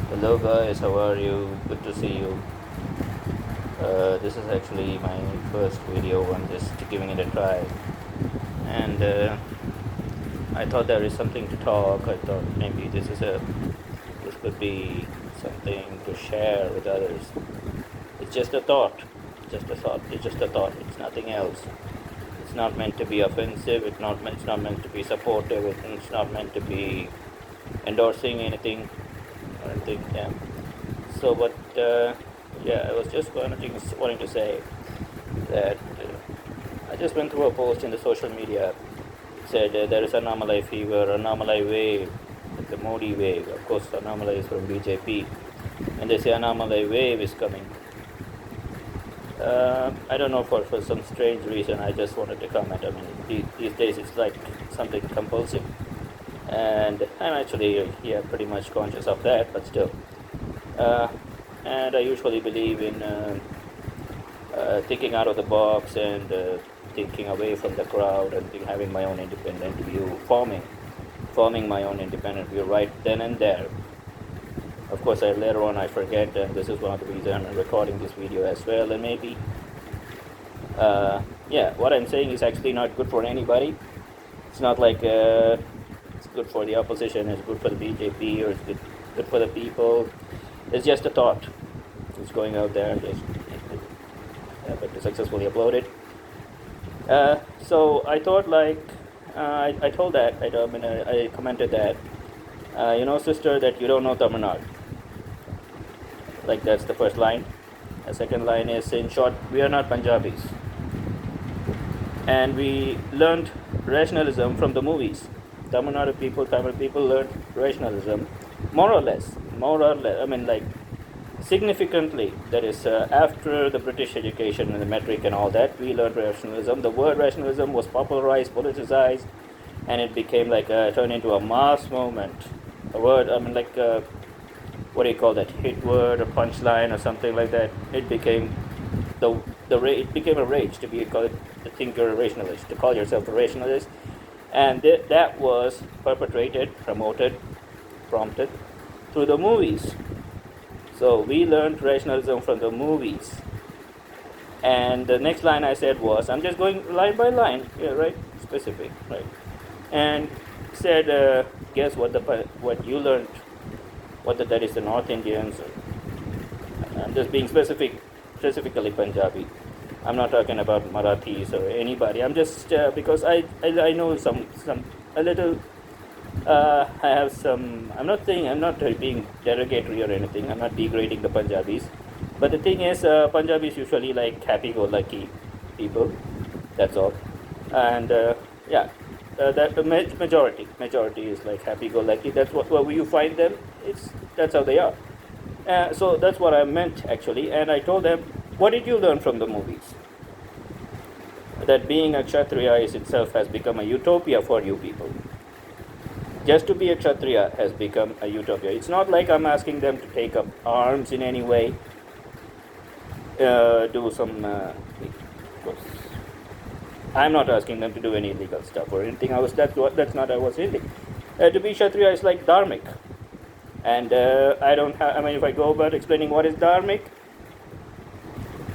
Hello guys, how are you? Good to see you. This is actually my first video. I'm just giving it a try, and I thought there is something to talk. I thought maybe this could be something to share with others. It's just a thought, just a thought. It's just a thought. It's nothing else. It's not meant to be offensive. It's not meant to be supportive. It's not meant to be endorsing anything or anything. Yeah. So, but yeah, I was just wanting to say that I just went through a post in the social media. It said there is anomaly fever, anomaly wave, the Modi wave. Of course, anomaly is from BJP, and they say anomaly wave is coming. I don't know, for some strange reason. I just wanted to comment. I mean, these days it's like something compulsive, and I'm actually pretty much conscious of that, but still. Uh, and I usually believe in thinking out of the box and thinking away from the crowd and having my own independent view, forming my own independent view right then and there. Of course, later on I forget, and this is one of the reasons I'm recording this video as well. And maybe, yeah, what I'm saying is actually not good for anybody. It's not like it's good for the opposition, it's good for the BJP, or it's good for the people. It's just a thought. It's going out there, but to successfully upload it. So I thought, like, I told that, I commented that, sister, that you don't know Tamil Nadu. Like, that's the first line. The second line is, in short, we are not Punjabis. And we learned rationalism from the movies. Tamil people learned rationalism, more or less. I mean, like, significantly. That is, after the British education and the metric and all that, we learned rationalism. The word rationalism was popularized, politicized, and it became like turned into a mass movement. A word, I mean, like, what do you call that? Hit word or punchline or something like that. It became it became a rage to be called to think you're a rationalist, to call yourself a rationalist, and that was perpetrated, promoted, prompted through the movies. So we learned rationalism from the movies. And the next line I said was, I'm just going line by line, yeah, right, specific, right, and said, guess what you learned, that is the North Indians. I'm just being specifically Punjabi. I'm not talking about Marathis or anybody. I'm just because I know some a little. I have some. I'm not being derogatory or anything. I'm not degrading the Punjabis, but the thing is, Punjabis usually like happy-go-lucky people. That's all, and yeah, that the majority is like happy-go-lucky. That's where you find them. That's how they are. So that's what I meant actually, and I told them, what did you learn from the movies? That being a Kshatriya itself has become a utopia for you people. Just to be a Kshatriya has become a utopia. It's not like I'm asking them to take up arms in any way, do some. I'm not asking them to do any illegal stuff or anything. That's not what I was hinting. To be Kshatriya is like dharmic, and I don't have. I mean, if I go about explaining what is dharmic,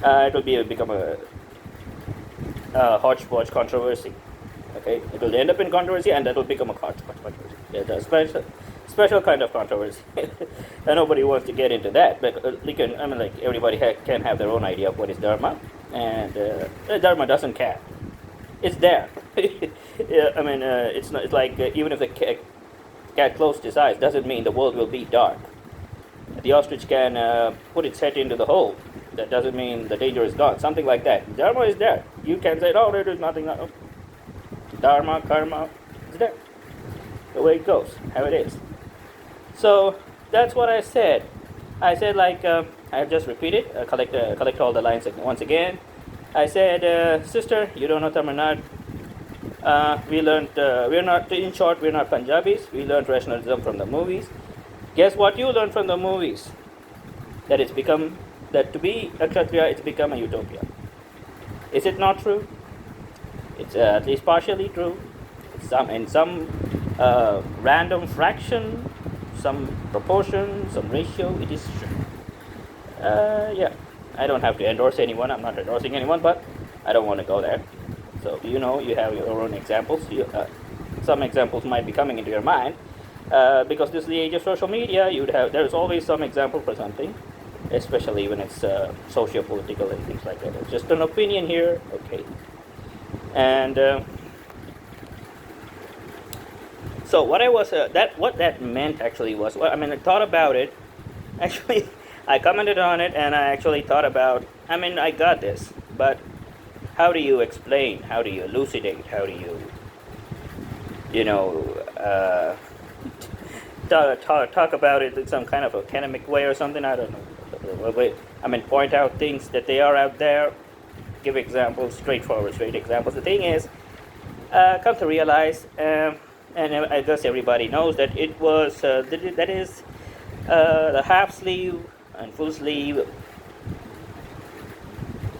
it will become a hodgepodge controversy. Okay, it will end up in controversy, and that will become a hodgepodge controversy. It's a special kind of controversy, and nobody wants to get into that. But everybody can have their own idea of what is dharma, and dharma doesn't care. It's there. Yeah, I mean, it's not. It's like even if the cat closed his eyes, doesn't mean the world will be dark. The ostrich can put its head into the hole. That doesn't mean the danger is gone. Something like that. Dharma is there. You can say, "Oh, there is nothing." Dharma, karma, is there. The way it goes, how it is. So that's what I said. I said, like, I just repeated, collect all the lines once again. I said, sister, you don't know Tamil Nadu. We learned, we're not, in short, we're not Punjabis. We learned rationalism from the movies. Guess what you learned from the movies? That to be a Kshatriya, it's become a utopia. Is it not true? It's at least partially true. In some random fraction, some proportion, some ratio, it is true. Yeah, I don't have to endorse anyone. I'm not endorsing anyone, but I don't want to go there. So you have your own examples. Some examples might be coming into your mind because this is the age of social media. There's always some example for something, especially when it's socio-political and things like that. It's just an opinion here, okay. And so what that meant actually was, well, I mean, I thought about it. Actually, I commented on it, and I actually thought about. I mean, I got this, but how do you explain? How do you elucidate? How do talk about it in some kind of academic way or something? I don't know. I mean, point out things that they are out there. Give examples, straight examples. The thing is, come to realize, and I guess everybody knows that it was that is the half sleeve and full sleeve,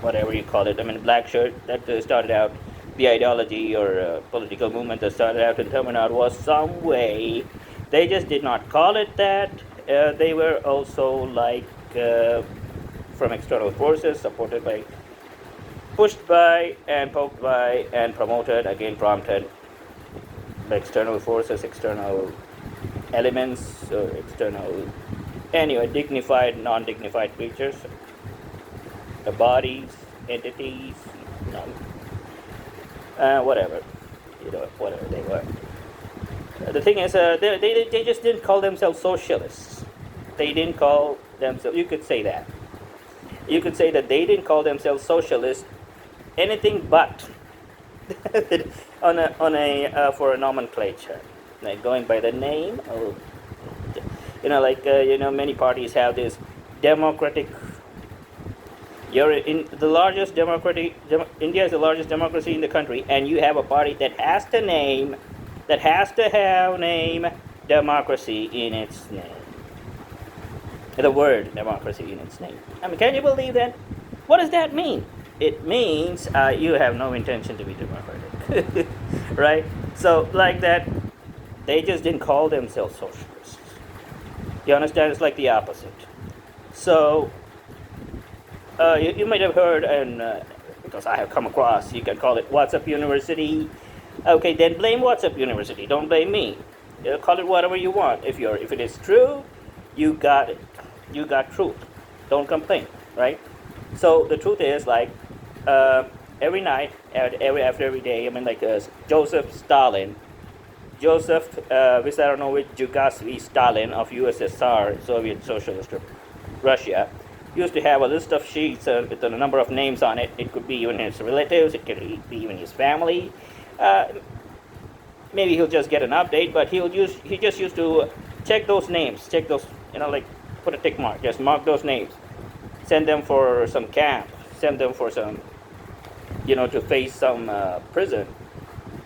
whatever you call it. I mean, black shirt that started out the ideology or political movement that started out in Tamil Nadu was some way. They just did not call it that. They were also like from external forces, supported by, pushed by, and poked by, and promoted, again prompted by external forces, external elements, or external, anyway, dignified, non-dignified creatures, bodies, entities, whatever, whatever they were. The thing is, they just didn't call themselves socialists. They didn't call themselves. You could say that. You could say that they didn't call themselves socialists, anything but for a nomenclature, like going by the name. Or, many parties have this democratic. You're in the largest democratic. India is the largest democracy in the country, and you have a party that has to have name democracy in its name. The word democracy in its name. I mean, can you believe that? What does that mean? It means you have no intention to be democratic, right? So, like that, they just didn't call themselves socialists. You understand? It's like the opposite. So, you might have heard, and because I have come across, you can call it WhatsApp University. Okay, then blame WhatsApp University. Don't blame me. Call it whatever you want. If it is true, you got it. You got truth. Don't complain, right? So the truth is, like, every night, after every day, I mean, like Joseph Vissarionovich Zhugasovsky Stalin of USSR, Soviet Socialist Russia, used to have a list of sheets with a number of names on it. It could be even his relatives. It could be even his family. Maybe he'll just get an update, but he just used to check those names, like put a tick mark, just mark those names, send them for some camp, send them for some, to face some prison,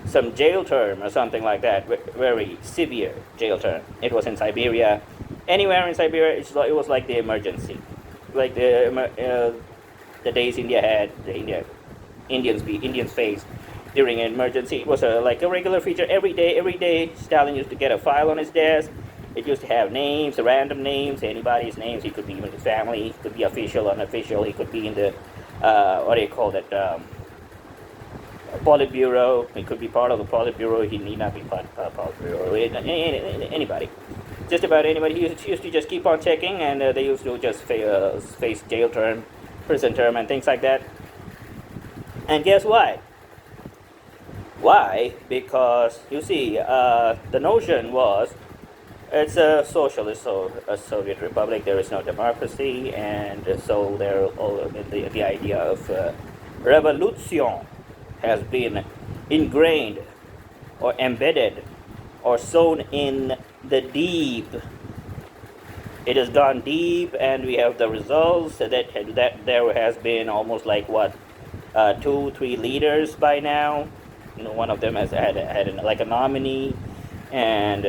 some jail term or something like that, very severe jail term. It was in Siberia. Anywhere in Siberia, it was like the emergency, like the days India had, Indians faced during an emergency. It was like a regular feature every day. Stalin used to get a file on his desk. It used to have names, random names, anybody's names. He could be even his family. He could be official, unofficial. He could be in the Politburo. He could be part of the Politburo. He need not be part of the Politburo. Anybody, just about anybody. He used to just keep on checking, and they used to just face jail term, prison term, and things like that. And guess why? Why? Because you see, the notion was, it's a socialist, so a Soviet republic. There is no democracy, and so the idea of revolution has been ingrained, or embedded, or sown in the deep. It has gone deep, and we have the results that there has been almost like 2-3 leaders by now. One of them has had a nominee. And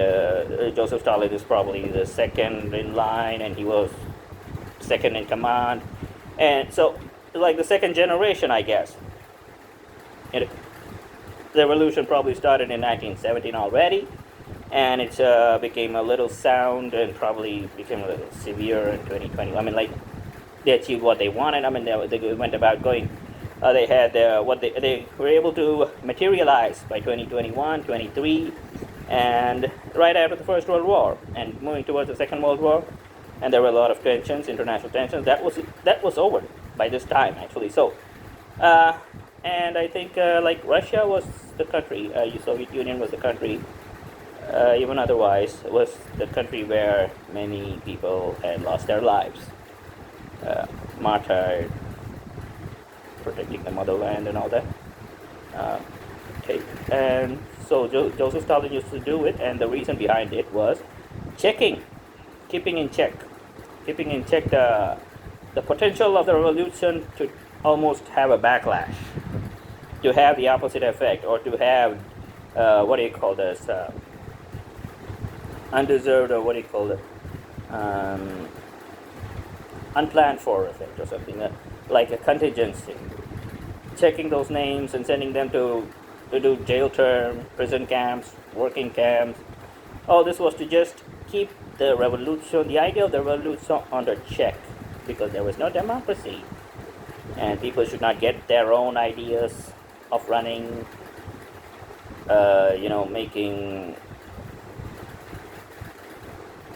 Joseph Stalin is probably the second in line, and he was second in command. And so, like the second generation, I guess. The revolution probably started in 1917 already. and it became a little sound and probably became a little severe in 2020. I mean, like, they achieved what they wanted. I mean, they went about going. They had what they were able to materialize by 2021, 23, and right after the First World War, and moving towards the Second World War, and there were a lot of tensions, international tensions. That was over by this time, actually. So, uh, and I think like Russia was the country, Soviet Union was the country, even otherwise was the country where many people had lost their lives, martyred, protecting the motherland and all that. Uh, okay, and so Joseph Stalin used to do it, and the reason behind it was checking, keeping in check, keeping in check the potential of the revolution to almost have a backlash, to have the opposite effect, or to have what do you call this, undeserved, or what do you call it, um, unplanned for effect or something, like a contingency. Checking those names and sending them to do jail term, prison camps, working camps. All this was to just keep the revolution, the idea of the revolution, under check, because there was no democracy, and people should not get their own ideas of running,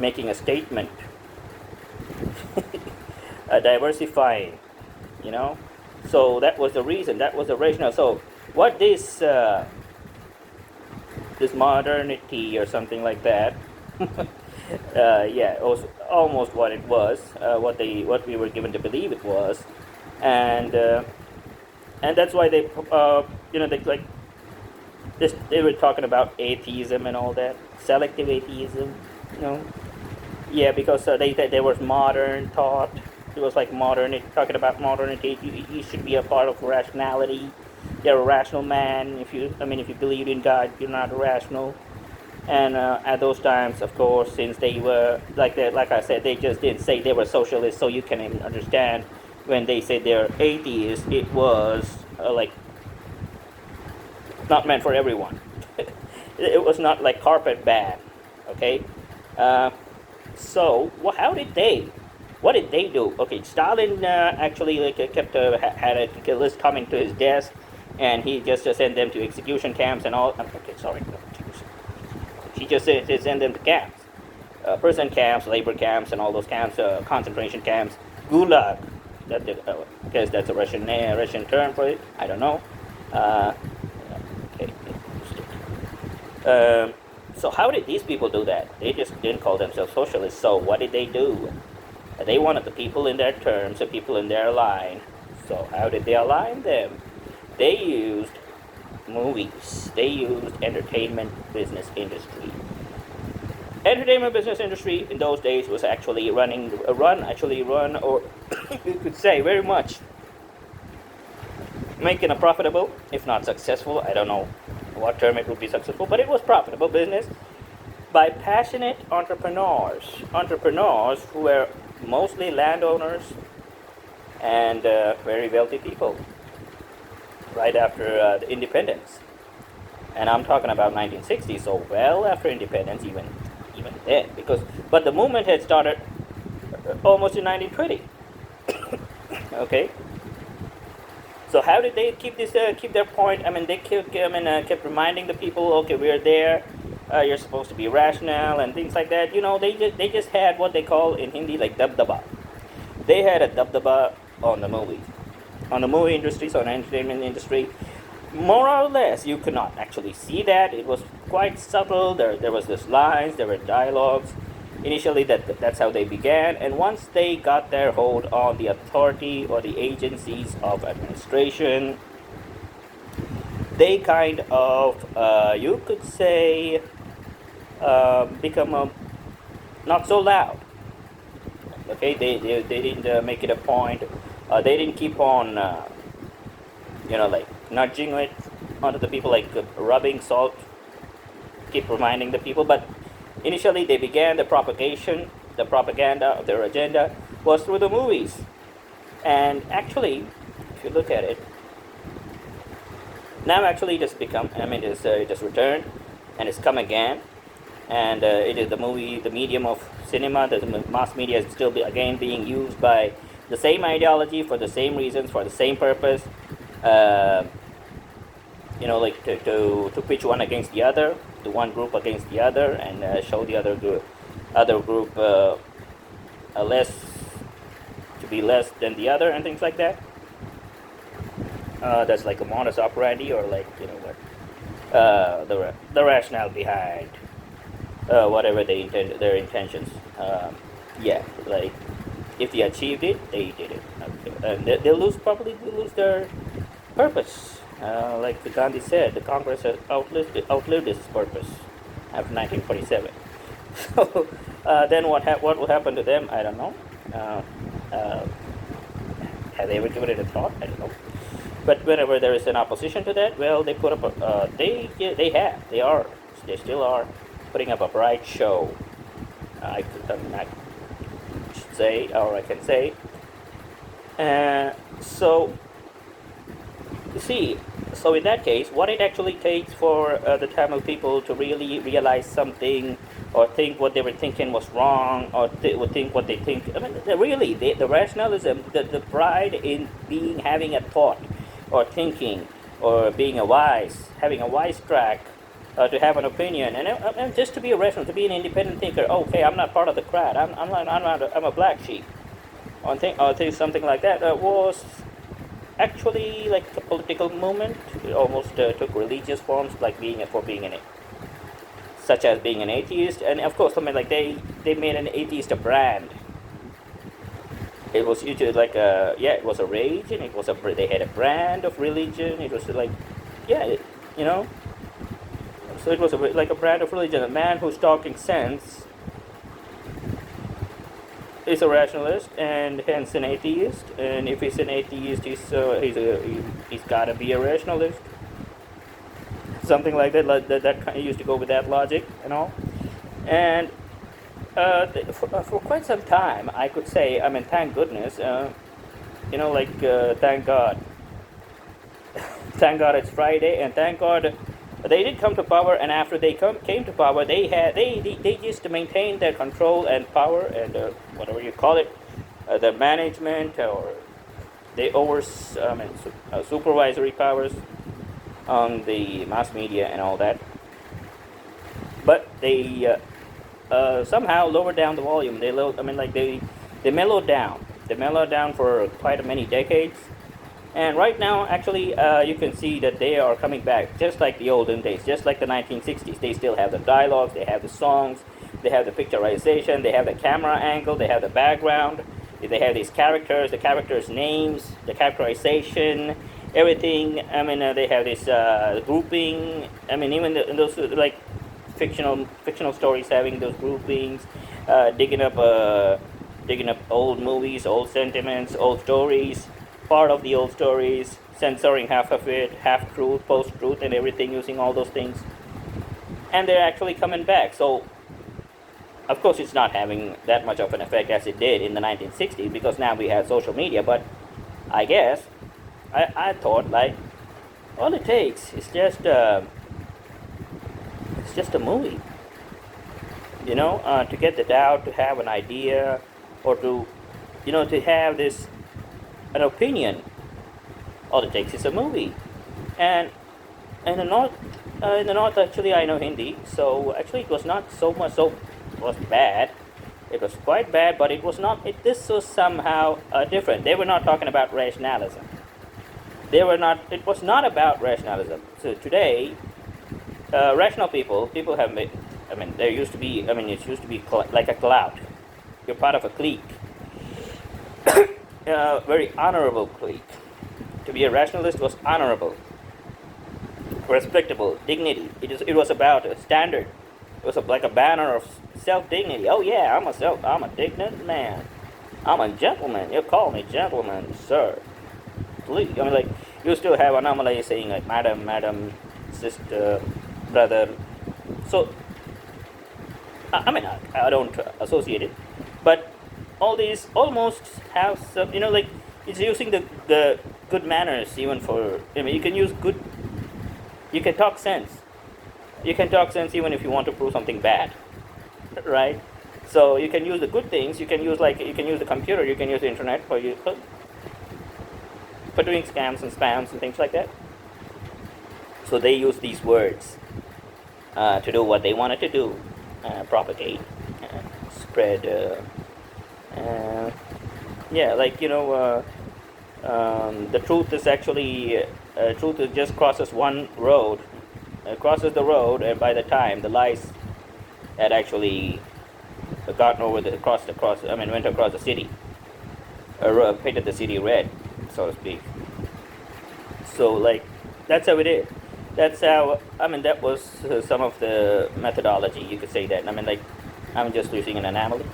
making a statement, diversifying, you know. So that was the reason, that was the rationale. So what this modernity or something like that, yeah, it was almost what it was, what we were given to believe it was, and that's why they like this, they were talking about atheism and all that, selective atheism, you know. Yeah, because they were modern thought. It was like modern, talking about modernity. You should be a part of rationality. You're a rational man. If you believe in God, you're not irrational. And at those times, of course, since they were like I said, they just didn't say they were socialists. So you can even understand when they said they're atheists, it was like not meant for everyone. It was not like carpet bag, okay? So what did they do? Okay, Stalin actually kept had a list coming to his desk, and he just sent them to execution camps and all. Okay, sorry, he just sent them to camps, prison camps, labor camps, and all those camps, concentration camps, gulag. That guess that's a Russian term for it. I don't know. Okay. So how did these people do that? They just didn't call themselves socialists. So what did they do? They wanted the people in their terms, the people in their line. So how did they align them? They used movies. They used entertainment business industry. Entertainment business industry in those days was actually run, or you could say very much making a profitable, if not successful, I don't know what term it would be successful, but it was profitable business by passionate entrepreneurs who were mostly landowners and very wealthy people right after the independence. And I'm talking about 1960, so well after independence, even then, but the movement had started almost in 1920. Okay. So how did they keep their point? I mean, they kept reminding the people, okay, we're there. You're supposed to be rational and things like that. You know, they just had what they call in Hindi like dabdaba. They had a dabdaba on the movie industry, so on entertainment industry. More or less, you could not actually see that. It was quite subtle. There was this lines, there were dialogues. Initially, that's how they began, and once they got their hold on the authority or the agencies of administration, they kind of, you could say, become not so loud. Okay, they didn't make it a point. They didn't keep on, like nudging it onto the people, like rubbing salt, keep reminding the people. But initially, they began the propaganda of their agenda was through the movies. And actually, if you look at it, now actually just become, it just returned, and it's come again. and it is the medium of cinema. The mass media is still again being used by the same ideology for the same reasons, for the same purpose. Uh, like to pitch one against the other, the one group against the other, and show the other group less to be less than the other, and things like that. That's like a modus operandi, or like what the rationale behind whatever their intentions. Yeah, like if they achieved it, they did it, and they'll lose their purpose. Like the Gandhi said, the Congress has outlived its purpose after 1947. So then what will happen to them? I don't know. Uh, have they ever given it a thought? I don't know. But whenever there is an opposition to that, well, they put up they still are putting up a bright show. I should say, or I can say. So you see, so in that case, what it actually takes for the Tamil people to really realize something, or think what they were thinking was wrong, or would think what they think. I mean, the rationalism, the pride in having a thought, or thinking, or having a wise track, to have an opinion, and just to be a rational, to be an independent thinker. Okay, I'm not part of the crowd. I'm a black sheep, or something like that. Was actually like a political movement. It almost took religious forms, like such as being an atheist, and of course, I mean, like they made an atheist a brand. It was usually like it was a rage, and they had a brand of religion. It was like, so it was like a brand of religion. A man who's talking sense is a rationalist, and hence an atheist. And if he's an atheist, he's got to be a rationalist. Something like that. That kind of used to go with that logic and all. And for quite some time, I could say, I mean, thank goodness, thank God. Thank God it's Friday, and thank God they did come to power. And after they came to power, they just maintained their control and power, and whatever you call it, the management, or they supervisory powers on the mass media and all that. But they somehow lowered down the volume. They mellowed down. They mellowed down for quite many decades. And right now, actually, you can see that they are coming back, just like the olden days, just like the 1960s. They still have the dialogues, they have the songs, they have the picturization, they have the camera angle, they have the background, they have these characters, the characters' names, the characterization, everything. I mean, they have this grouping. I mean, even those like fictional stories having those groupings, digging up old movies, old sentiments, old stories. Part of the old stories, censoring half of it, half-truth, post-truth, and everything, using all those things. And they're actually coming back. So, of course, it's not having that much of an effect as it did in the 1960s, because now we have social media. But I guess, I thought, like, all it takes is just a movie. To get the doubt, to have an idea, or to have an opinion. All it takes is a movie. And in the north, actually, I know Hindi, so actually it was not so much. So it was bad. It was quite bad, but it was not. This was somehow different. They were not talking about rationalism. It was not about rationalism. So today, rational people have made. I mean, there used to be. I mean, it used to be like a cloud. You're part of a clique. Very honorable clique. To be a rationalist was honorable, respectable, dignity. It was about a standard. It was like a banner of self-dignity. Oh yeah, I'm a dignant man. I'm a gentleman. You call me gentleman, sir. Please. I mean, like, you still have anomaly saying like madam, sister, brother. So, I mean, I don't associate it, but all these almost have some, like, it's using the good manners even for, I mean, you can talk sense. You can talk sense even if you want to prove something bad. right? So you can use the good things. You can use you can use the computer. You can use the internet for doing scams and spams and things like that. So they use these words to do what they wanted to do, propagate, spread. Yeah, the truth is actually truth is just crosses one road, crosses the road, and by the time the lies had actually gotten over went across the city, painted the city red, so to speak. So that's how it is. That's how that was some of the methodology. You could say that. I'm just using an anomaly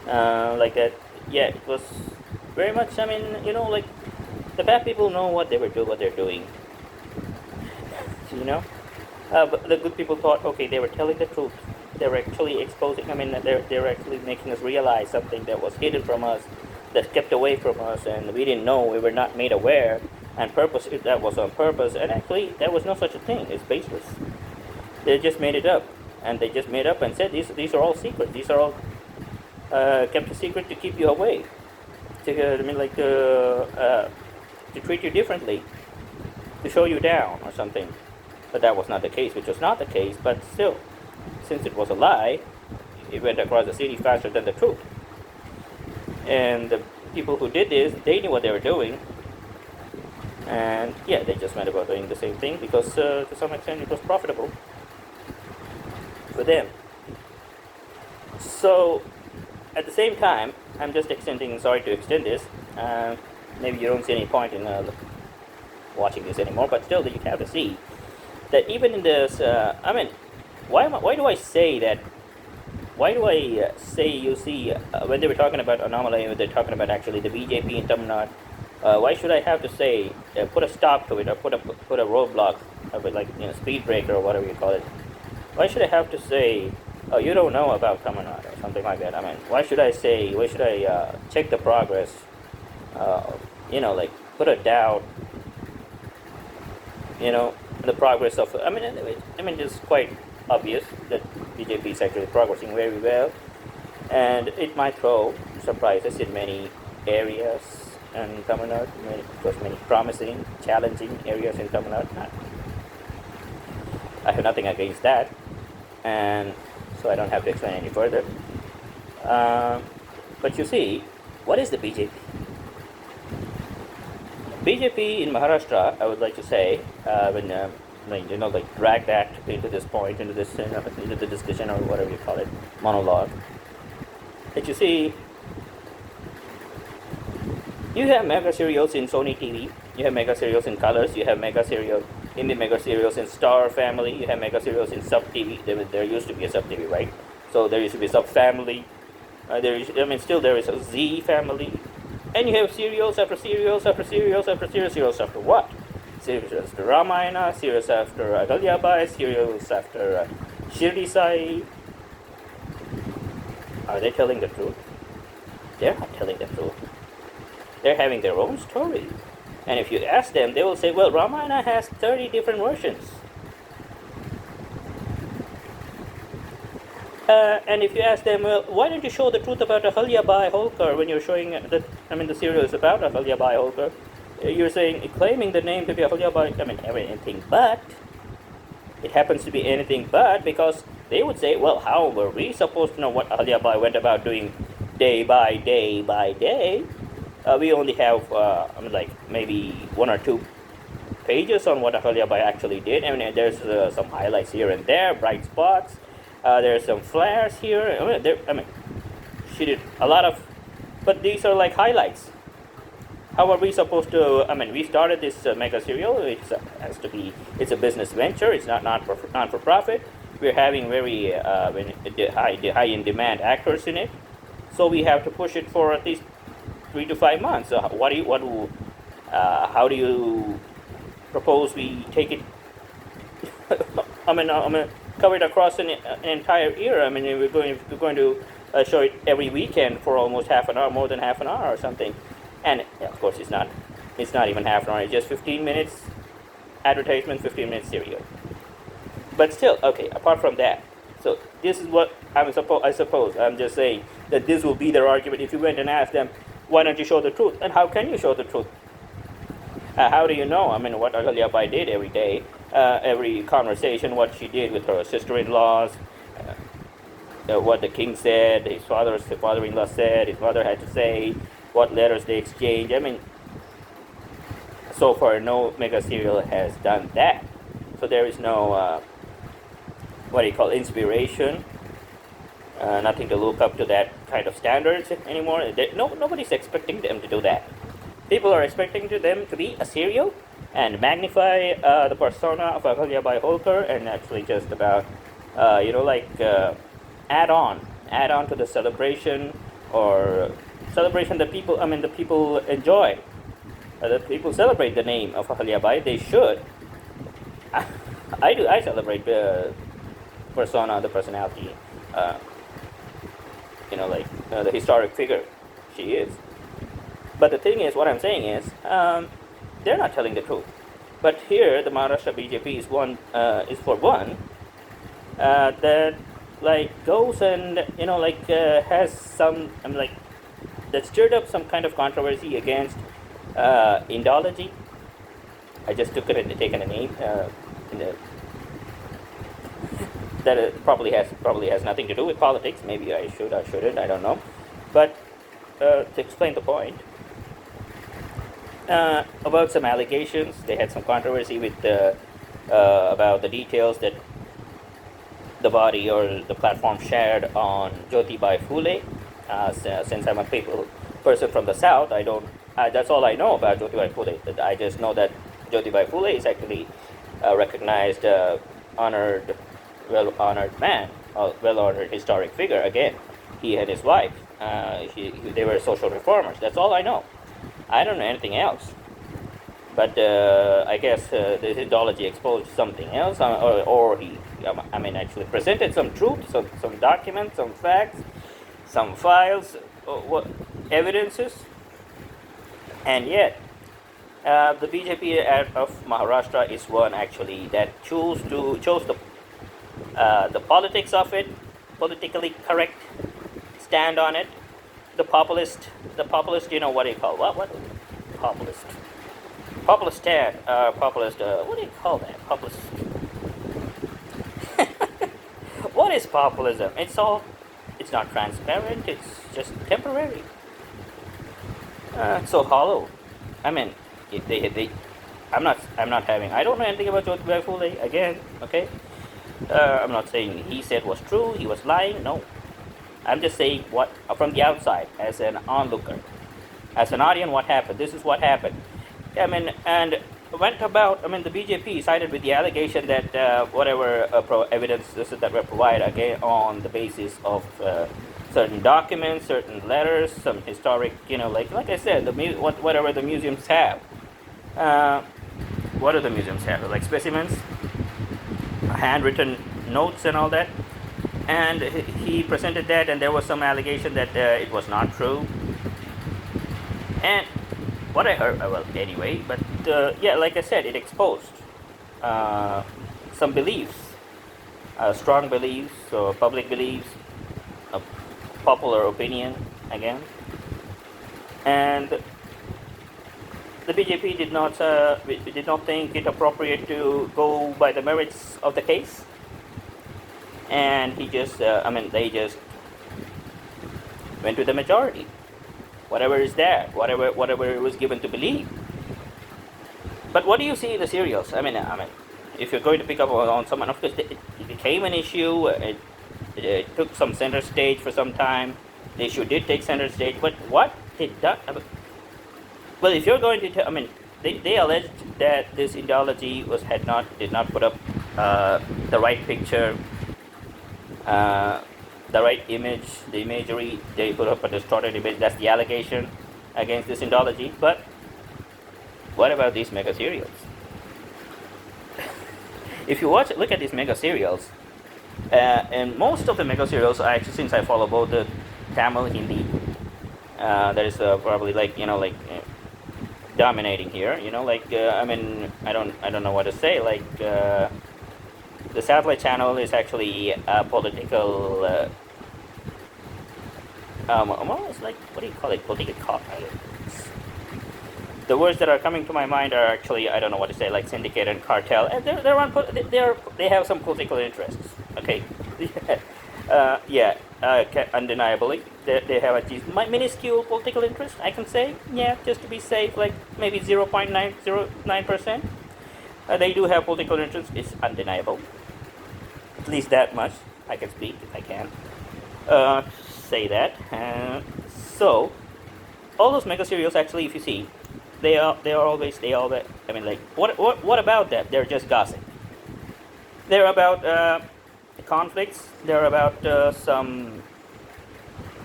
like that. Yeah, it was very much. The bad people know what what they're doing. You know, but the good people thought, okay, they were telling the truth. They were actually exposing. They're actually making us realize something that was hidden from us, that kept away from us, and we didn't know. We were not made aware. And that was on purpose. And actually, there was no such a thing. It's baseless. They just made it up, and they just made up and said these are all secret. These are all kept a secret to keep you away. To treat you differently, to show you down or something. But that was not the case, which was not the case. But still, since it was a lie, it went across the city faster than the truth. And the people who did this, they knew what they were doing. And yeah, they just went about doing the same thing because to some extent it was profitable for them. So at the same time, I'm just sorry to extend this. Maybe you don't see any point in watching this anymore, but still, you have to see that even in this, why do I say that? Why do I say you see when they were talking about anomaly, when they're talking about actually the BJP in Tamil Nadu? Why should I have to say put a stop to it or put a roadblock of it, speed breaker or whatever you call it? Why should I have to say, oh, you don't know about Tamil Nadu or something like that? Why should I check the progress? Put a doubt. The progress of. It's quite obvious that BJP is actually progressing very well, and it might throw surprises in many areas. And Tamil Nadu, many promising, challenging areas in Tamil Nadu. I have nothing against that, and so I don't have to explain any further. But you see, what is the BJP? BJP in Maharashtra, I would like to say, drag that into this point, into the discussion or whatever you call it, monologue. That you see. You have mega serials in Sony TV, you have mega serials in Colors, you have mega serials in Star Family, you have mega serials in Sub TV. There used to be a Sub TV, right? So there used to be a Sub Family. Still there is a Z Family. And you have serials after serials after serials after serials after what? Serials after Ramayana, serials after Agalyabai, serials after Shirdi Sai. Are they telling the truth? They're not telling the truth. They're having their own story. And if you ask them, they will say, well, Ramayana has 30 different versions. And if you ask them, well, why don't you show the truth about Ahalyabai Holkar when you're showing the serial is about Ahalyabai Holkar? You're claiming the name to be Ahalyabai, anything but. It happens to be anything but because they would say, well, how were we supposed to know what Ahalyabai went about doing day by day by day? We only have maybe one or two pages on what Ahalyabai actually did. There's some highlights here and there, bright spots. There's some flares here. She did a lot of, but these are like highlights. How are we supposed to? We started this mega serial. It's a business venture. It's not for profit. We're having very high in demand actors in it, so we have to push it for at least 3 to 5 months. How do you propose we take it? Cover it across an entire year. We're going to show it every weekend for almost half an hour, more than half an hour or something. And of course, it's not even half an hour. It's just 15 minutes advertisement, 15 minutes serial. But still, okay. Apart from that, So this is what I suppose I'm just saying that this will be their argument if you went and asked them, why don't you show the truth? And how can you show the truth? How do you know? I mean, what Ahalya Bai did every day, every conversation, what she did with her sister-in-laws, what the king said, his father-in-law said, his mother had to say, what letters they exchanged. I mean, so far no mega serial has done that. So there is no what do you call inspiration. Nothing to look up to that kind of standards anymore. Nobody's expecting them to do that. People are expecting them to be a serial and magnify the persona of Ahalya Bai Holkar and actually just about add on to the celebration or celebration that the people enjoy. That people celebrate the name of Ahalya Bai. They should. I do. I celebrate the persona, the personality. The historic figure she is. But the thing is, what I'm saying is, they're not telling the truth. But here, the Maharashtra BJP is for one that goes and has some that stirred up some kind of controversy against Indology. I just taken a name that it probably has nothing to do with politics. Maybe I should, I shouldn't, I don't know. But to explain the point, about some allegations, they had some controversy with about the details that the body or the platform shared on Jyotibai Phule. Since I'm a person from the south, I don't. That's all I know about Jyotibai Phule. I just know that Jyotibai Phule is actually a recognized, honored, well-honored man, a well-honored historic figure. Again, he and his wife, they were social reformers. That's all I know. I don't know anything else. But I guess the Indology exposed something else, or he, actually presented some truth, some documents, some facts, some files, evidences, and yet the BJP of Maharashtra is one actually that chose the politics of it, politically correct stand on it, the populist, what do you call what populist stand, what do you call that, populist? What is populism? It's not transparent. It's just temporary. It's so hollow. I mean, I'm not having. I don't know anything about Jyotibai Phule. Again, okay. I'm not saying he said was true. He was lying. No. I'm just saying what from the outside, as an onlooker, as an audience, what happened. This is what happened. And went about. The BJP sided with the allegation that whatever evidence that were provided again on the basis of certain documents, certain letters, some historic, like I said, whatever the museums have. What do the museums have? Like specimens, handwritten notes, and all that. And he presented that, and there was some allegation that it was not true. And what I heard, anyway, but like I said, it exposed some beliefs, strong beliefs, or public beliefs, a popular opinion again, and the BJP did not think it appropriate to go by the merits of the case, and they just went to the majority. Whatever is there, whatever it was given to believe. But what do you see in the serials? If you're going to pick up on someone, of course, it became an issue. It took some center stage for some time. The issue did take center stage, but what did that? Well, if you're going to, they alleged that this Indology did not put up the right picture. The right image, the imagery, they put up a distorted image. That's the allegation against this Indology. But what about these mega serials? If you look at these mega serials, and most of the mega serials, actually, since I follow both the Tamil, Hindi, there is probably dominating here. I don't know what to say. the satellite channel is actually a political. Well, it's like, what do you call it? Political. The words that are coming to my mind are actually, I don't know what to say, like syndicate and cartel. And they have some political interests. Okay. Yeah, undeniably, they have achieved minuscule political interest, I can say. Yeah, just to be safe, like maybe 0.909%. They do have political interest, it's undeniable. At least that much, I can speak if I can say that. So, all those mega serials, actually, if you see, they are always, I mean, like, what about that? They're just gossip. They're about conflicts. They're about some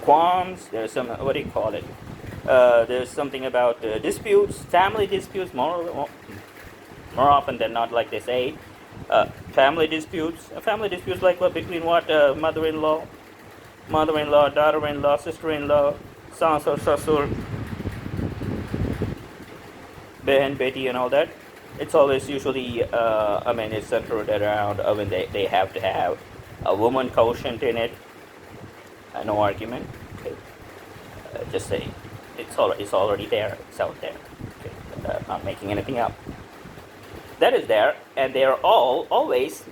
qualms. There's some, what do you call it? There's something about disputes, family disputes, more often than not, like they say. Family disputes like what, between what, mother-in-law, daughter-in-law, sister-in-law, saas or sasur, behen, beti, and all that. It's always usually, I mean, it's centered around, I mean, they have to have a woman quotient in it. No argument. Okay. Just say it's already there. It's out there. Okay. Not making anything up. That is there, and they're always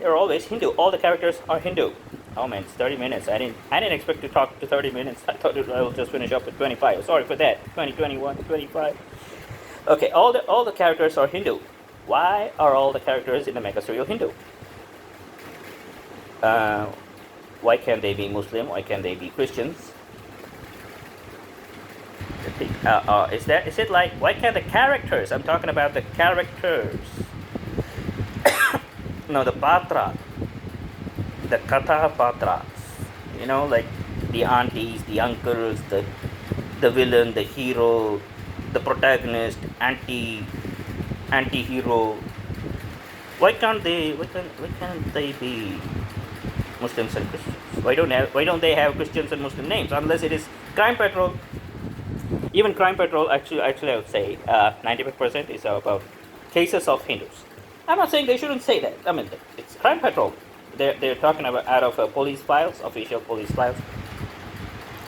Hindu. All the characters are Hindu. Oh man, it's 30 minutes. I didn't expect to talk to 30 minutes. I thought I will just finish up at 25. Sorry for that. 20, 21, 25. Okay, all the characters are Hindu. Why are all the characters in the mega serial Hindu? Why can't they be Muslim? Why can't they be Christians? Is it like, why can't the characters? I'm talking about the characters. No, the patra, the katha patras. You know, like the aunties, the uncles, the villain, the hero, the protagonist, anti-hero. Why can't they be Muslims and Christians? Why don't they have Christians and Muslim names? Unless it is Crime Patrol. Even Crime Patrol, actually I would say 95% is about cases of Hindus. I'm not saying they shouldn't say that. I mean, it's Crime Patrol. They're talking about out of police files, official police files.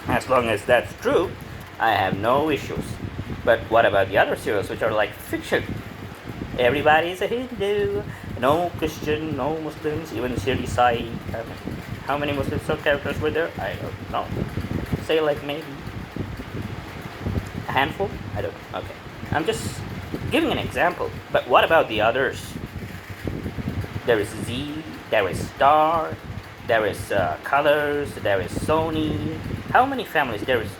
As long as that's true, I have no issues. But what about the other serials, which are like fiction? Everybody is a Hindu. No Christian, no Muslims, even Shirdi Sai. I mean, how many Muslim sub-characters were there? I don't know. Say like maybe a handful? I don't know. Okay. I'm just giving an example. But what about the others? There is Z, there is Star, there is Colors, there is Sony. How many families? There is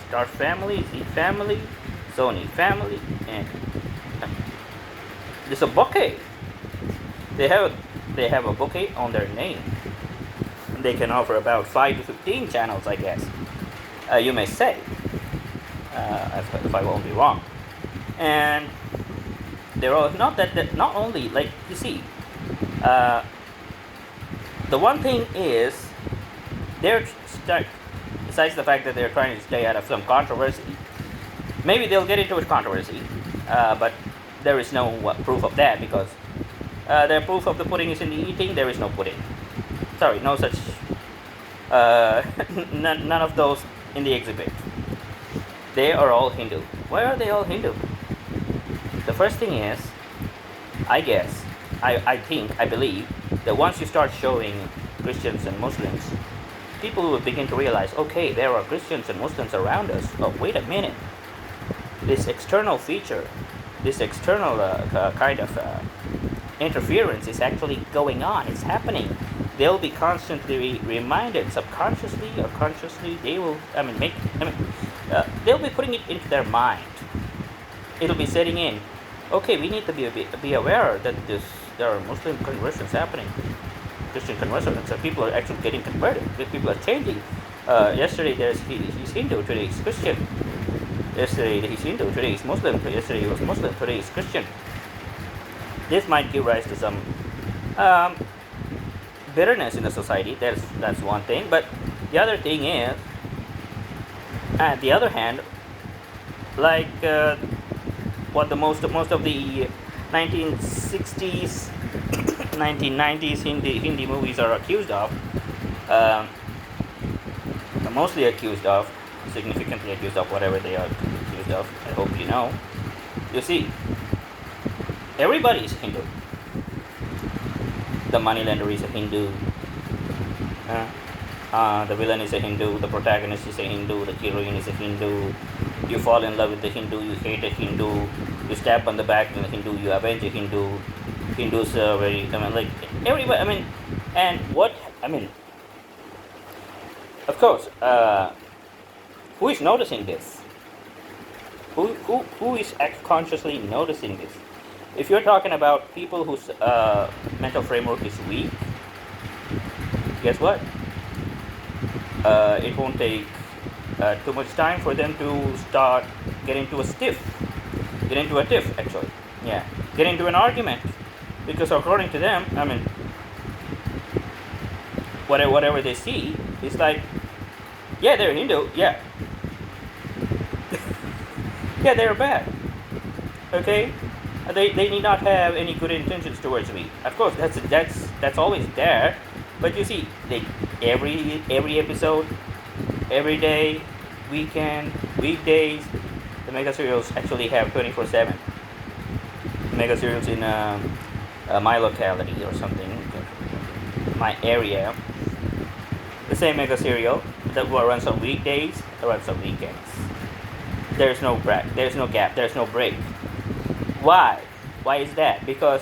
Star family, Z family, Sony family, and there's a bouquet. They have a bouquet on their name. They can offer about 5 to 15 channels, I guess. You may say, if I won't be wrong. And they're all not only, like, you see. The one thing is, besides the fact that they're trying to stay out of some controversy. Maybe they'll get into a controversy, but there is no proof of that, because the proof of the pudding is in the eating. There is no pudding. Sorry, no such. None of those in the exhibit. They are all Hindu. Why are they all Hindu? The first thing is, I guess, I believe that once you start showing Christians and Muslims, people will begin to realize, okay, there are Christians and Muslims around us. Oh, wait a minute. This external feature, this external kind of interference is actually going on. It's happening. They'll be constantly reminded, subconsciously or consciously. They will, they'll be putting it into their mind. It'll be setting in. Okay, we need to be aware that there are Muslim conversions happening, Christian conversions. So people are actually getting converted. People are changing. Yesterday he's Hindu, today he's Christian. Yesterday he's Hindu, today he's Muslim. Yesterday he was Muslim, today he's Christian. This might give rise to some bitterness in the society. That's one thing. But the other thing is, on the other hand, like what the most of the 1960s, 1990s Hindi movies are accused of, um, mostly accused of, significantly accused of whatever they are accused of. I hope you know. You see, everybody is Hindu. The moneylender is a Hindu. Uh, the villain is a Hindu. The protagonist is a Hindu. The heroine is a Hindu. You fall in love with the Hindu. You hate a Hindu. You stab on the back to the Hindu. You avenge a Hindu. Hindus are very. I mean, like everybody. I mean, and what I mean. Of course, who is noticing this? Who is consciously noticing this? If you're talking about people whose mental framework is weak, guess what? It won't take too much time for them to start get into a tiff actually. Yeah, get into an argument, because according to them, I mean, whatever they see is like, yeah, they're Hindu, yeah, yeah, they're bad. Okay, they need not have any good intentions towards me. Of course, that's always there, but you see, they every episode, every day, weekend, weekdays, the mega serials actually have 24/7 mega serials in my locality or something, my area. The same mega serial that will run on weekdays, runs on weekends. There's no gap, there's no break. Why? Why is that? Because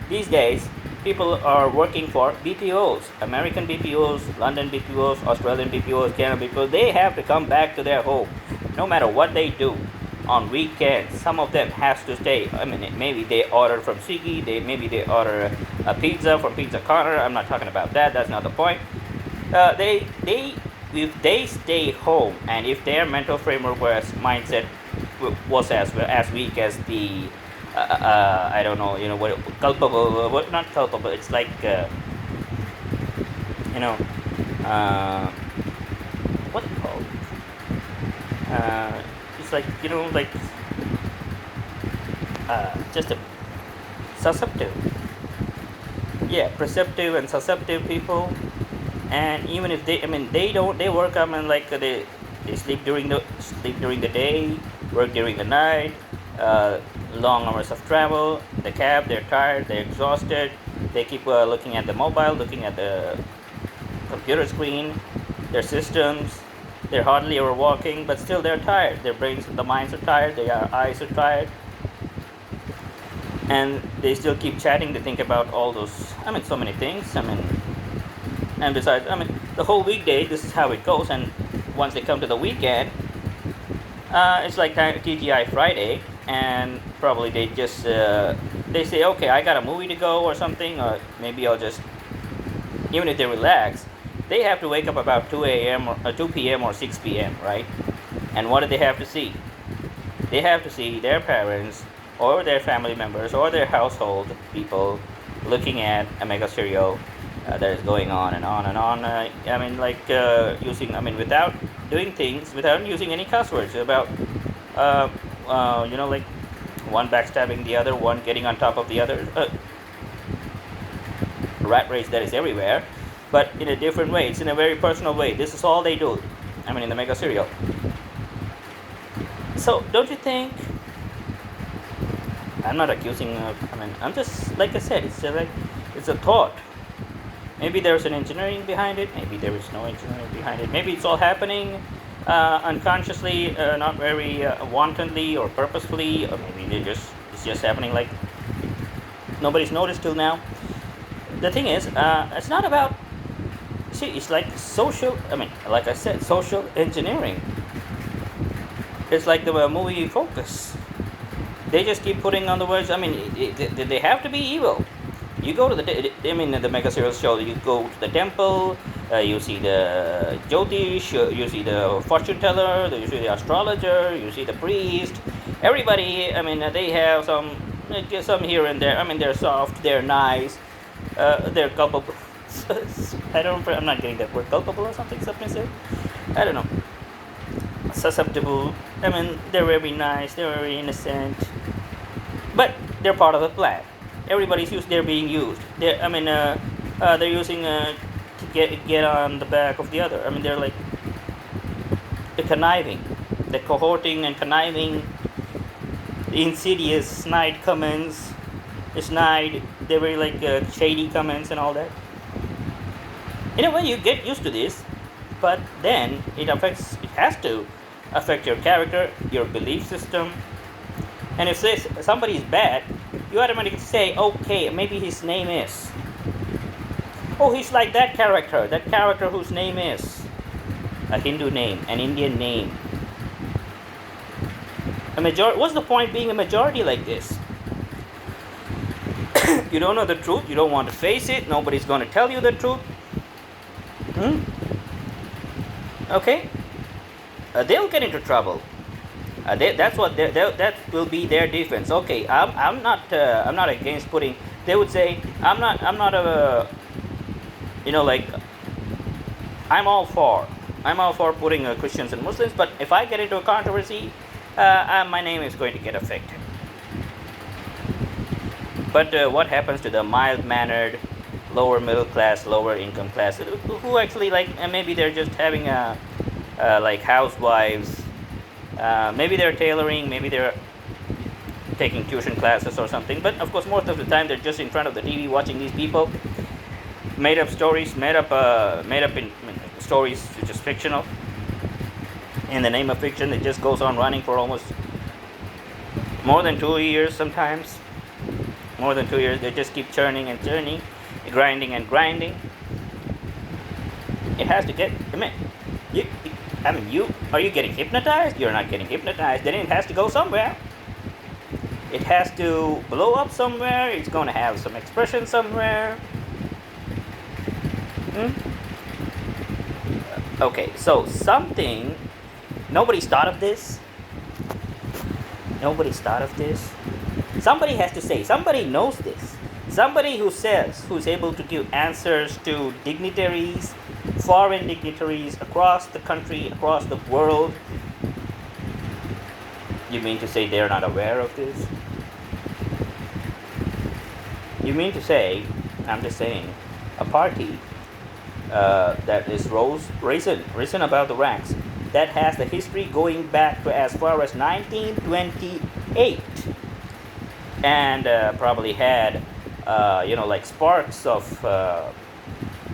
these days people are working for BPOs, American BPOs, London BPOs, Australian BPOs, Canada BPOs. They have to come back to their home, no matter what they do. On weekends, some of them has to stay. I mean, maybe they order from Swiggy, maybe they order a pizza from Pizza Corner. I'm not talking about that. That's not the point. If they stay home, and if their mental framework mindset was as weak as the I don't know, what culpable, what not culpable. It's like you know what it called. It's like like just a susceptible. Yeah, perceptive and susceptible people. And even if they, I mean, they work. I mean, like they sleep during the day, work during the night, long hours of travel, the cab. They're tired, they're exhausted. They keep looking at the mobile, looking at the computer screen, their systems. They're hardly ever walking, but still they're tired. Their brains, the minds are tired. Their eyes are tired, and they still keep chatting. They think about all those. I mean, so many things. I mean. And besides, I mean, the whole weekday, this is how it goes. And once they come to the weekend, it's like TGI Friday, and probably they just they say, okay, I got a movie to go or something, or maybe I'll just, even if they relax, they have to wake up about 2 a.m. or 2 p.m. or 6 p.m. right? And what do they have to see? They have to see their parents or their family members or their household people looking at a mega serial that is going on and on and on. I mean, like using, I mean, without doing things, without using any cuss words, about, like one backstabbing the other, one getting on top of the other. Rat race that is everywhere, but in a different way. It's in a very personal way. This is all they do. I mean, in the mega serial. So, don't you think? I'm not accusing. I mean, I'm just, like I said, it's a thought. Maybe there's an engineering behind it. Maybe there is no engineering behind it. Maybe it's all happening unconsciously, not very wantonly or purposefully, or maybe it's just happening like nobody's noticed till now. The thing is, it's not about. See, it's like social. I mean, like I said, social engineering. It's like the movie Focus. They just keep putting on the words. I mean, they have to be evil. You go to the mega serial show, you go to the temple, you see the Jyotish, you see the fortune teller, you see the astrologer, you see the priest. Everybody, I mean, they have some here and there. I mean, they're soft, they're nice, they're culpable. I'm not getting that word, culpable or something, submissive. I don't know. Susceptible. I mean, they're very nice, they're very innocent, but they're part of the plan. Everybody's used. They're being used. They're using to get on the back of the other. I mean, they're like the conniving, the cohorting and conniving, the insidious, snide comments, snide. They're very like shady comments and all that. In a way, you get used to this, but then it affects. It has to affect your character, your belief system. And if somebody is bad, you automatically say, okay, maybe his name is. Oh, he's like that character whose name is a Hindu name, an Indian name. What's the point being a majority like this? You don't know the truth, you don't want to face it, nobody's going to tell you the truth. Okay? They'll get into trouble. That will be their defense. Okay, I'm not against putting. They would say I'm not a, I'm all for putting Christians and Muslims. But if I get into a controversy, my name is going to get affected. But what happens to the mild-mannered, lower middle class, lower income class, who actually maybe they're just having like housewives. Maybe they're tailoring, maybe they're taking tuition classes or something. But of course, most of the time they're just in front of the TV watching these people made up stories, made up in stories which is fictional. In the name of fiction, it just goes on running for almost more than 2 years sometimes. More than 2 years, they just keep churning and churning, grinding and grinding. It has to get. Are you getting hypnotized? You're not getting hypnotized. Then it has to go somewhere. It has to blow up somewhere. It's going to have some expression somewhere. Okay, so something. Nobody's thought of this. Somebody has to say. Somebody knows this. Somebody who's able to give answers to dignitaries, foreign dignitaries across the country, across the world. You mean to say they're not aware of this? You mean to say, I'm just saying, a party that is risen above the ranks, that has the history going back to as far as 1928, and probably had, sparks of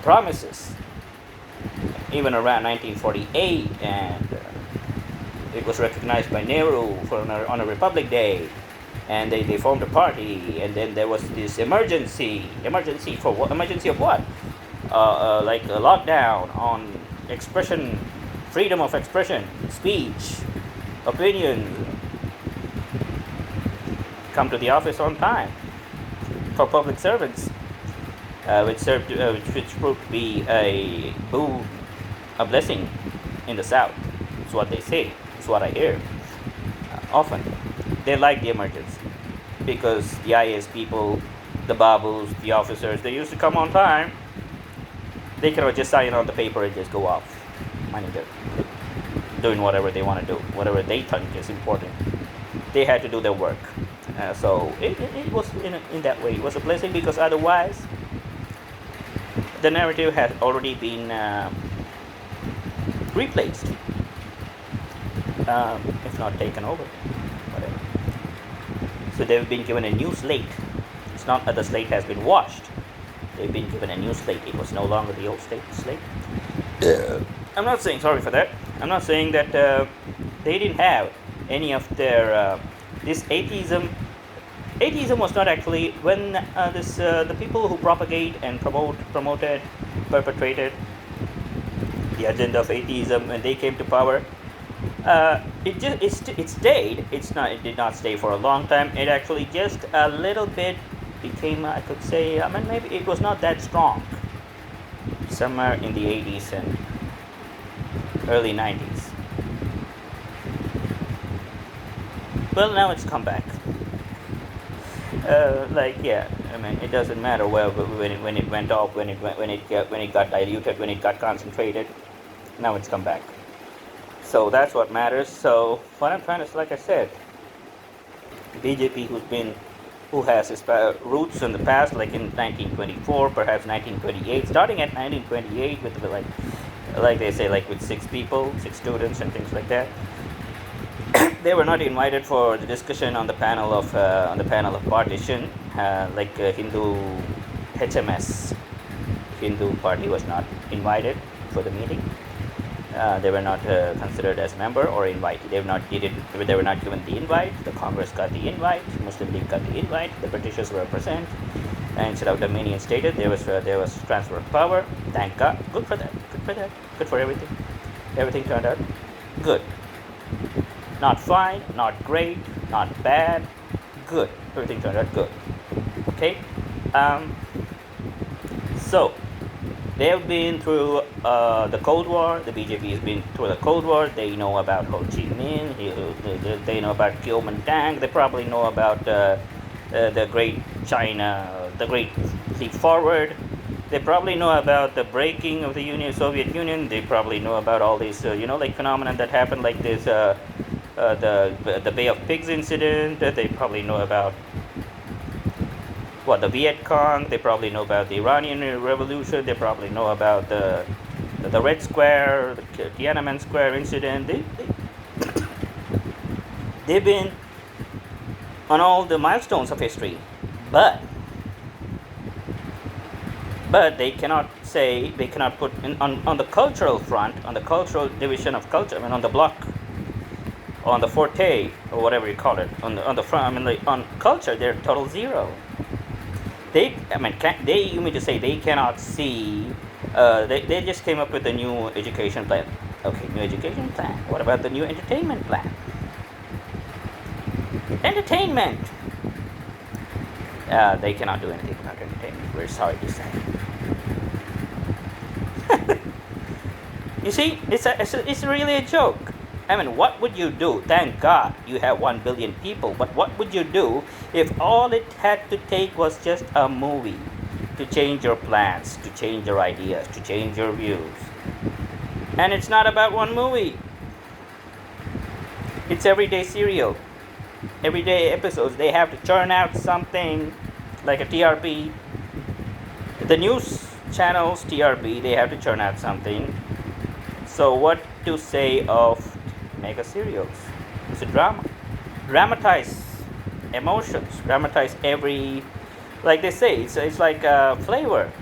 promises even around 1948, and it was recognized by Nehru on a Republic Day, and they formed a party, and then there was this emergency for what? Emergency of what? Like a lockdown on expression, freedom of expression, speech, opinion. Come to the office on time for public servants, which proved to be a boon, a blessing in the South. It's what they say. It's what I hear often. They like the emergency because the IAS people, the babus, the officers, they used to come on time. They cannot just sign on the paper and just go off. They're doing whatever they want to do, whatever they think is important. They had to do their work. So it was in that way. It was a blessing because otherwise the narrative had already been replaced, if not taken over, whatever. So they've been given a new slate. It's not that the slate has been washed. They've been given a new slate. It was no longer the old slate. I'm not saying sorry for that. I'm not saying that they didn't have any of their this atheism. Atheism was not actually when the people who propagate and perpetrated the agenda of atheism when they came to power. It stayed. It did not stay for a long time. It actually just a little bit became, I could say, maybe it was not that strong. Somewhere in the 80s and early 90s. Well, now it's come back. It doesn't matter when it went off, when it got diluted, when it got concentrated. Now it's come back. So that's what matters. So what I'm trying to, like I said, BJP, who has his roots in the past, like in 1924, perhaps 1928, starting at 1928 with like they say, like with 6 people, 6 students, and things like that. They were not invited for the discussion on the panel of partition, like Hindu HMS. Hindu party was not invited for the meeting. They were not considered as member or invite. They were not given the invite. The Congress got the invite. Muslim League got the invite. The Britishers were present. And instead of Dominion stated, there was transfer of power. Thank God. Good for that. Good for that. Good for everything. Everything turned out good. Not fine. Not great. Not bad. Good. Everything turned out good. Okay. So they have been through the Cold War. The BJP has been through the Cold War. They know about Ho Chi Minh. They know about Kuomintang. They probably know about the Great China, the Great Leap Forward. They probably know about the breaking of the Soviet Union. They probably know about all these, like phenomenon that happened, like this, the Bay of Pigs incident. They probably know about the Viet Cong. They probably know about the Iranian Revolution. They probably know about the Red Square, the Tiananmen Square incident. They've been on all the milestones of history, but they cannot put on the cultural front, on the cultural division of culture. I mean, on the block, on the forte, or whatever you call it, on the front. I mean, on culture, they're total zero. You mean to say they cannot see? They just came up with a new education plan. Okay, new education plan. What about the new entertainment plan? Entertainment. They cannot do anything about entertainment. We're sorry to say. You see, it's really a joke. I mean, what would you do? Thank God you have 1 billion people, but what would you do if all it had to take was just a movie to change your plans, to change your ideas, to change your views? And it's not about one movie. It's everyday serial, everyday episodes. They have to churn out something like a TRP. The news channels, TRP, they have to churn out something. So what to say of mega serials? It's a drama. Dramatize emotions. Dramatize every, like they say, it's like a flavor.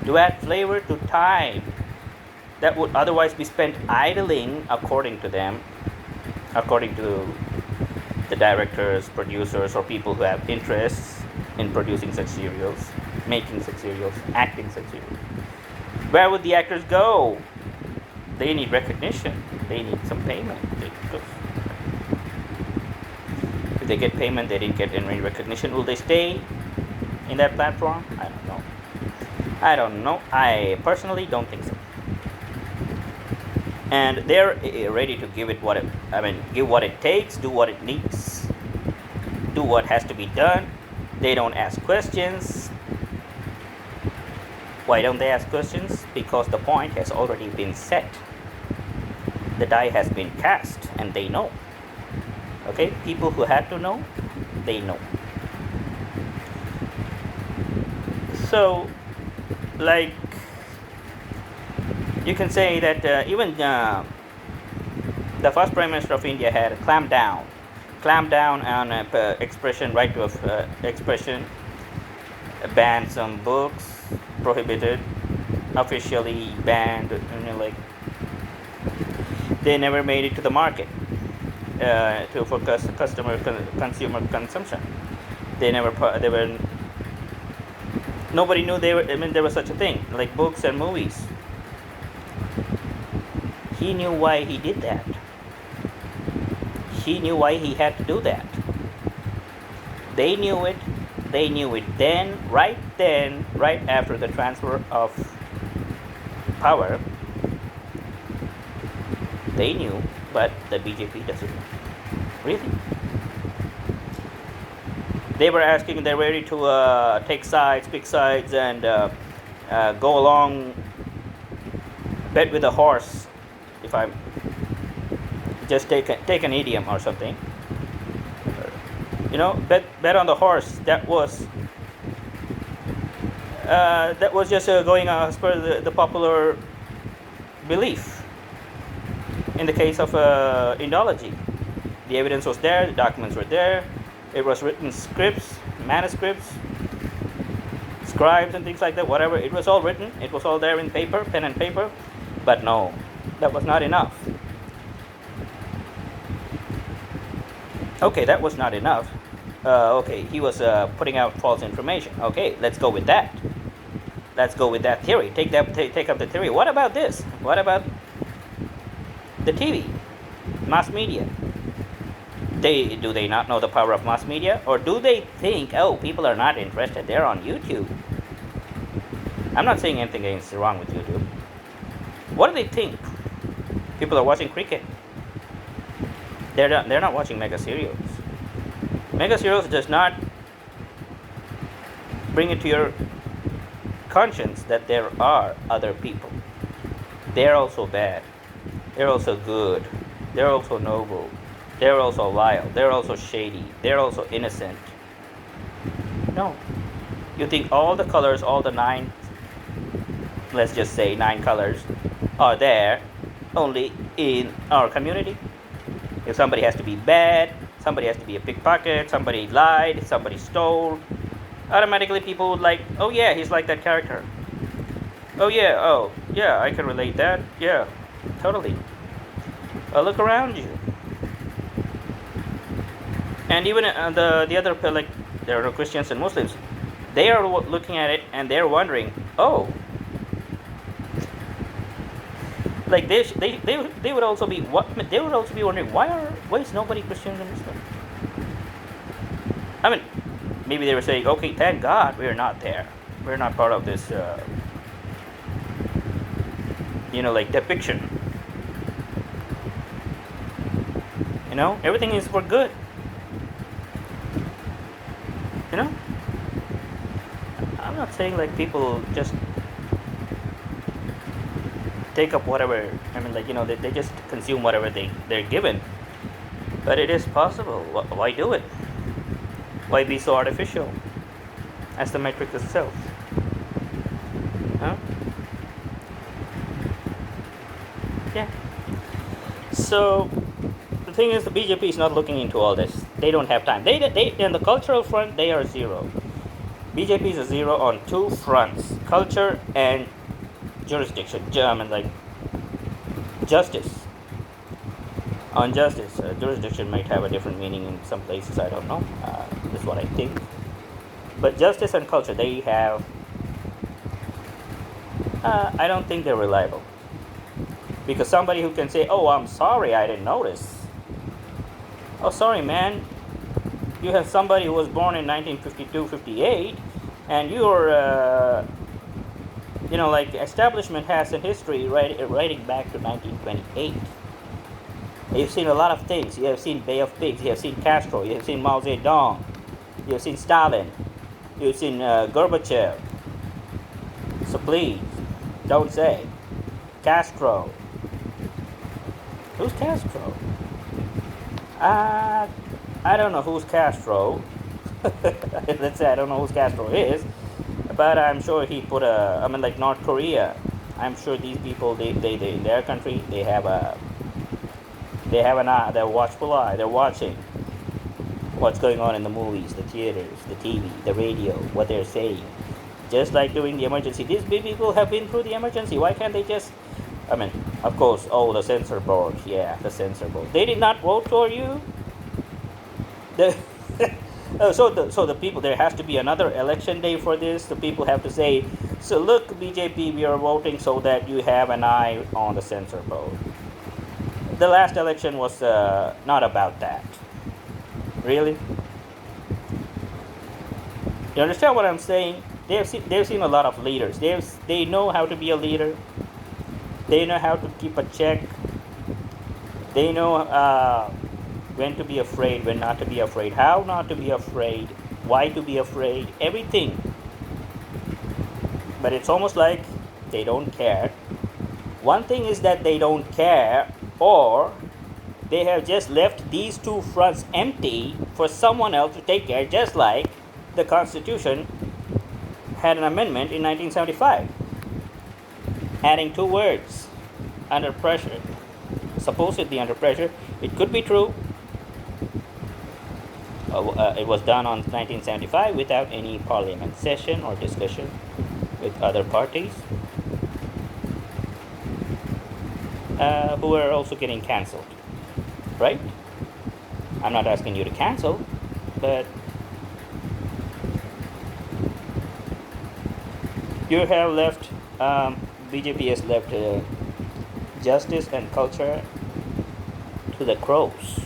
To add flavor to time that would otherwise be spent idling, according to them, according to the directors, producers, or people who have interests in producing such serials, making such serials, acting such serials. Where would the actors go? They need recognition. They need some payment. If they get payment, they didn't get any recognition. Will they stay in that platform? I don't know. I personally don't think so. And they're ready to give what it takes, do what it needs, do what has to be done. They don't ask questions. Why don't they ask questions? Because the point has already been set. The die has been cast, and they know. Okay, people who had to know, they know. So, like, you can say that even the first Prime Minister of India had clamped down on expression, right to expression, banned some books, prohibited, officially banned, they never made it to the market for consumer consumption. Nobody knew there was such a thing like books and movies. He knew why he did that. He knew why he had to do that. They knew it. They knew it then, right after the transfer of power. They knew, but the BJP doesn't know. Really? They're ready to take sides, pick sides, and go along, bet with a horse. If I just take an idiom or something, Bet on the horse. That was just going as per the popular belief. In the case of Indology, the evidence was there, the documents were there, it was written scripts, manuscripts, scribes and things like that, whatever, it was all written, it was all there in paper, pen and paper, but no, that was not enough. Okay, that was not enough. Okay, he was putting out false information. Okay, let's go with that. Let's go with that theory. Take up the theory. What about this? What about the TV, mass media? Do they not know the power of mass media, or do they think, oh, people are not interested? They're on YouTube. I'm not saying anything is wrong with YouTube. What do they think? People are watching cricket. They're not watching mega serials. Mega serials does not bring it to your conscience that there are other people. They're also bad. They're also good. They're also noble. They're also vile. They're also shady. They're also innocent. No. You think all the colors, all the 9, let's just say 9 colors, are there only in our community? If somebody has to be bad, somebody has to be a pickpocket, somebody lied, somebody stole, automatically people would like, oh yeah, he's like that character. Oh yeah, I can relate that. Yeah, totally. Look around you. And even the other, like, there are Christians and Muslims, they are looking at it and they're wondering, oh, like they would also be wondering, why is nobody Christian and Muslim? I mean, maybe they were saying, okay, thank God we're not there. We're not part of this, like depiction. Everything is for good. I'm not saying like people just take up whatever, they just consume whatever they're given. But it is possible. Why do it? Why be so artificial as the matrix itself? Huh? Yeah. So the thing is, the BJP is not looking into all this. They don't have time. They in the cultural front, they are zero. BJP is a zero on 2 fronts: culture and jurisdiction. Justice. On justice, jurisdiction might have a different meaning in some places. I don't know. That's what I think. But justice and culture, they have. I don't think they're reliable. Because somebody who can say, "Oh, I'm sorry, I didn't notice." Oh, sorry, man. You have somebody who was born in 1952, 58, and your, establishment has a history writing back to 1928. You've seen a lot of things. You have seen Bay of Pigs. You have seen Castro. You have seen Mao Zedong. You have seen Stalin. You have seen Gorbachev. So please, don't say Castro. Who's Castro? I don't know who's Castro. Let's say I don't know who Castro is, but I'm sure he put North Korea. I'm sure these people, they in their country, they have an eye, they're watchful eye, they're watching what's going on in the movies, the theaters, the TV, the radio, what they're saying. Just like during the emergency, these people have been through the emergency. Why can't they just, of course, the censor board, the censor board. They did not vote for you. So the people, there has to be another election day for this. The people have to say, so look, BJP, we are voting so that you have an eye on the censor board. The last election was not about that. Really? You understand what I'm saying? They've seen a lot of leaders. They know how to be a leader. They know how to keep a check. They know when to be afraid, when not to be afraid, how not to be afraid, why to be afraid, everything. But it's almost like they don't care. One thing is that they don't care, or They have just left these two fronts empty for someone else to take care, just like the Constitution had an amendment in 1975, adding two words, under pressure. Supposedly under pressure. It could be true. It was done on 1975 without any parliament session or discussion with other parties, who were also getting cancelled, right? I'm not asking you to cancel, but you have left, BJP has left justice and culture to the crows.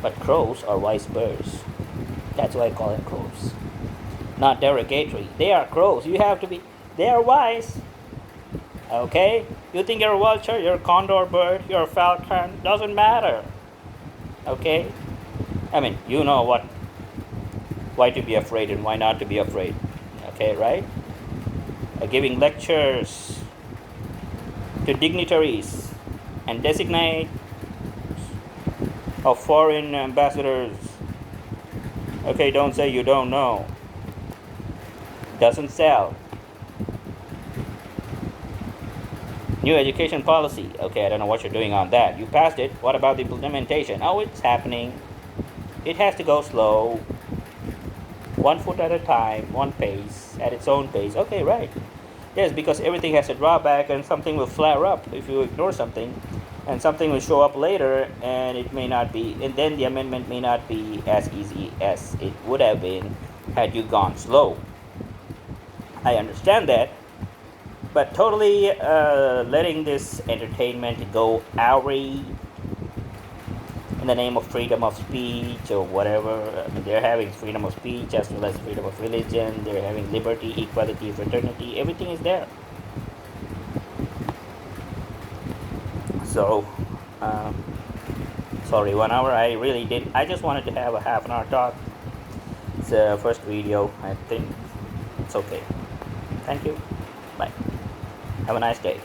But crows are wise birds. That's why I call them crows. Not derogatory. They are crows. You have to be. They are wise. Okay? You think you're a vulture, you're a condor bird, you're a falcon. Doesn't matter. Okay? I mean, you know what. Why to be afraid and why not to be afraid. Okay, right? Giving lectures to dignitaries and designate of foreign ambassadors. Okay, don't say you don't know. Doesn't sell. New education policy. Okay, I don't know what you're doing on that. You passed it. What about the implementation? Oh, it's happening. It has to go slow. 1 foot at a time, one pace, at its own pace. Okay, right. Yes, because everything has a drawback and something will flare up if you ignore something. And something will show up later and it may not be, and then the amendment may not be as easy as it would have been had you gone slow. I understand that, but totally letting this entertainment go awry in the name of freedom of speech or whatever. I mean, they're having freedom of speech as well as freedom of religion. They're having liberty, equality, fraternity. Everything is there. So, sorry, 1 hour. I just wanted to have a half an hour talk. It's the first video. I think it's okay. Thank you. Bye. Have a nice day.